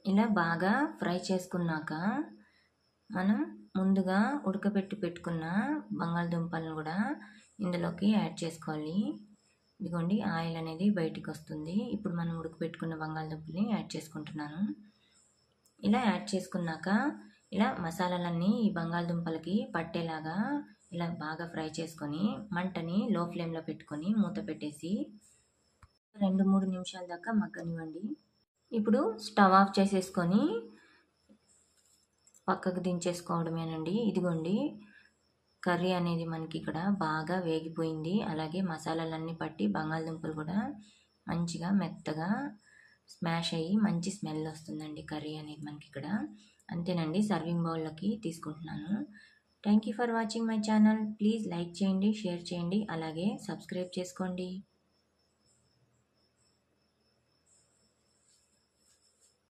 ఇలా బాగా ఫ్రై చేసుకున్నాక మనం ముందుగా ఉడకబెట్టి పెట్టుకున్న బంగాళదుంపలను కూడా ఇందులోకి యాడ్ చేసుకోవాలి. ఇదిగోండి ఆయిల్ అనేది బయటికి వస్తుంది. ఇప్పుడు మనం ఉడకబెట్టుకున్న బంగాళదుంపల్ని యాడ్ చేసుకుంటున్నాను. ఇలా యాడ్ చేసుకున్నాక ఇలా మసాలాలన్నీ ఈ బంగాళదుంపలకి పట్టేలాగా ఇలా బాగా ఫ్రై చేసుకొని మంటని లో ఫ్లేమ్లో పెట్టుకొని మూత పెట్టేసి 2-3 నిమిషాల దాకా మగ్గనివ్వండి. ఇప్పుడు స్టవ్ ఆఫ్ చేసేసుకొని పక్కకు దించేసుకోవడమేనండి. ఇదిగోండి కర్రీ అనేది మనకి ఇక్కడ బాగా వేగిపోయింది. అలాగే మసాలాలన్నీ పట్టి బంగాళదుంపలు కూడా మంచిగా మెత్తగా స్మాష్ అయ్యి మంచి స్మెల్ వస్తుందండి కర్రీ అనేది మనకి ఇక్కడ. అంతేనండి, సర్వింగ్ బౌల్లోకి తీసుకుంటున్నాను. Thank you for watching my channel. Please like చేయండి, షేర్ చేయండి, అలాగే సబ్స్క్రైబ్ చేసుకోండి.